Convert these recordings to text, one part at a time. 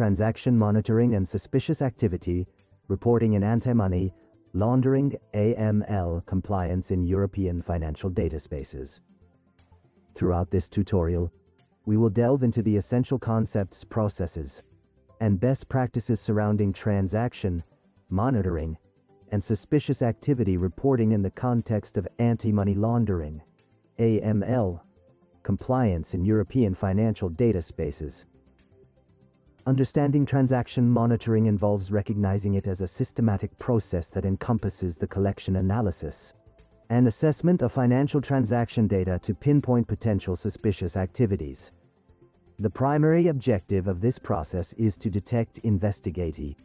transaction monitoring and suspicious activity reporting in anti-money laundering (AML) compliance in European financial data spaces. Throughout this tutorial, we will delve into the essential concepts, processes, and best practices surrounding transaction monitoring and suspicious activity reporting in the context of anti-money laundering (AML) compliance in European financial data spaces. Understanding transaction monitoring involves recognizing it as a systematic process that encompasses the collection, analysis, and assessment of financial transaction data to pinpoint potential suspicious activities. The primary objective of this process is to detect, investigate,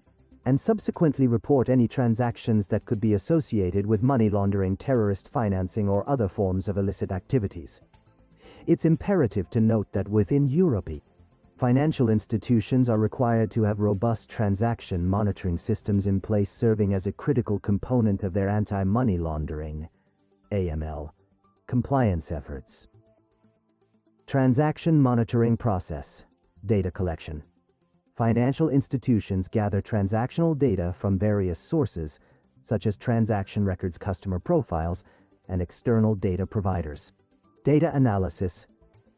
and subsequently report any transactions that could be associated with money laundering, terrorist financing, or other forms of illicit activities. It's imperative to note that within Europe, financial institutions are required to have robust transaction monitoring systems in place, serving as a critical component of their anti-money laundering (AML) compliance efforts. Transaction monitoring process. Data collection. Financial institutions gather transactional data from various sources, such as transaction records, customer profiles, and external data providers. Data analysis.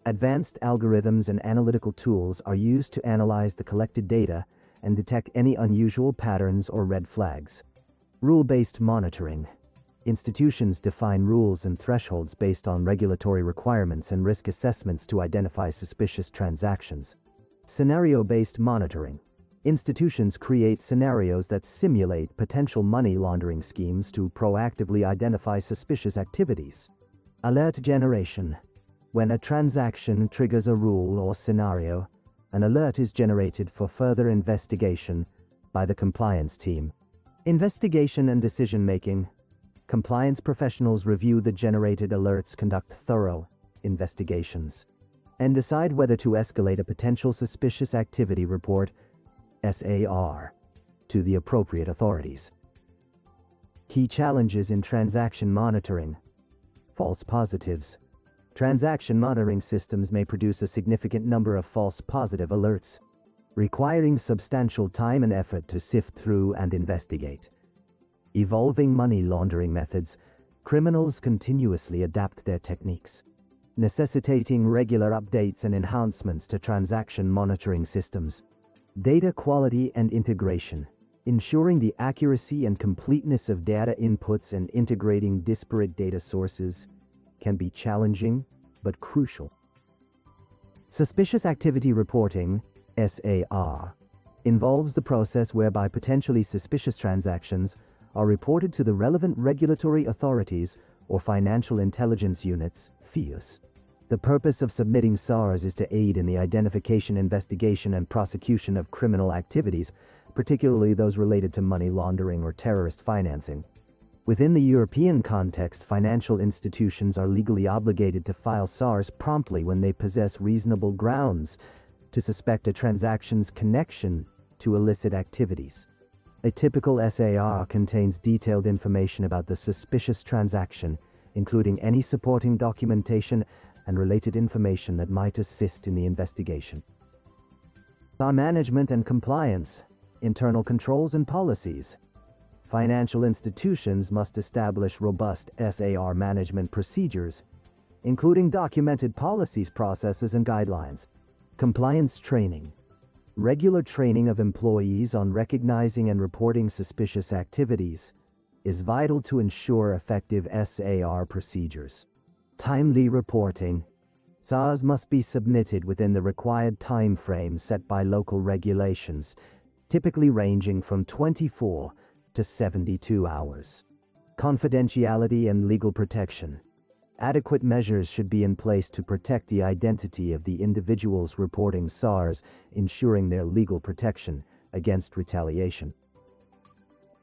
Advanced algorithms and analytical tools are used to analyze the collected data and detect any unusual patterns or red flags. Rule-based monitoring. Institutions define rules and thresholds based on regulatory requirements and risk assessments to identify suspicious transactions. Scenario-based monitoring. Institutions create scenarios that simulate potential money laundering schemes to proactively identify suspicious activities. Alert generation. When a transaction triggers a rule or scenario, an alert is generated for further investigation by the compliance team. Investigation and decision-making. Compliance professionals review the generated alerts, conduct thorough investigations, and decide whether to escalate a potential suspicious activity report (SAR) to the appropriate authorities. Key challenges in transaction monitoring. False positives. Transaction monitoring systems may produce a significant number of false positive alerts, requiring substantial time and effort to sift through and investigate. Evolving money laundering methods. Criminals continuously adapt their techniques, necessitating regular updates and enhancements to transaction monitoring systems. Data quality and integration. Ensuring the accuracy and completeness of data inputs and integrating disparate data sources can be challenging but crucial. Suspicious activity reporting (SAR) involves the process whereby potentially suspicious transactions are reported to the relevant regulatory authorities or financial intelligence units (FIUs). The purpose of submitting SARs is to aid in the identification, investigation, and prosecution of criminal activities, particularly those related to money laundering or terrorist financing. Within the European context, financial institutions are legally obligated to file SARs promptly when they possess reasonable grounds to suspect a transaction's connection to illicit activities. A typical SAR contains detailed information about the suspicious transaction, including any supporting documentation and related information that might assist in the investigation. SAR management and compliance. Internal controls and policies. Financial institutions must establish robust SAR management procedures, including documented policies, processes, and guidelines. Compliance training. Regular training of employees on recognizing and reporting suspicious activities is vital to ensure effective SAR procedures. Timely reporting. SARs must be submitted within the required time frame set by local regulations, typically ranging from 24 to 72 hours. Confidentiality and legal protection. Adequate measures should be in place to protect the identity of the individuals reporting SARs, ensuring their legal protection against retaliation.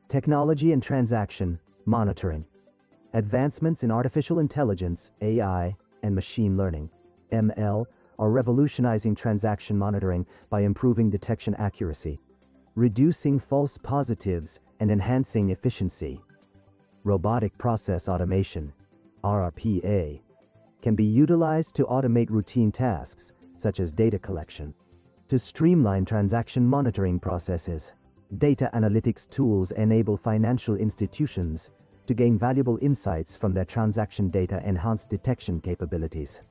Technology and transaction monitoring. Advancements in artificial intelligence, AI, and machine learning, ML, are revolutionizing transaction monitoring by improving detection accuracy, reducing false positives, and enhancing efficiency. Robotic process automation, RPA, can be utilized to automate routine tasks such as data collection, To streamline transaction monitoring processes, data analytics tools enable financial institutions to gain valuable insights from their transaction data, enhance detection capabilities,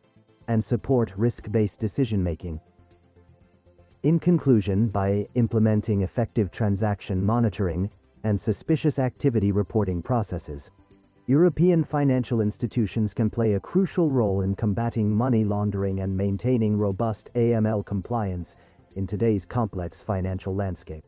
and support risk-based decision-making. In conclusion, by implementing effective transaction monitoring and suspicious activity reporting processes, European financial institutions can play a crucial role in combating money laundering and maintaining robust AML compliance in today's complex financial landscape.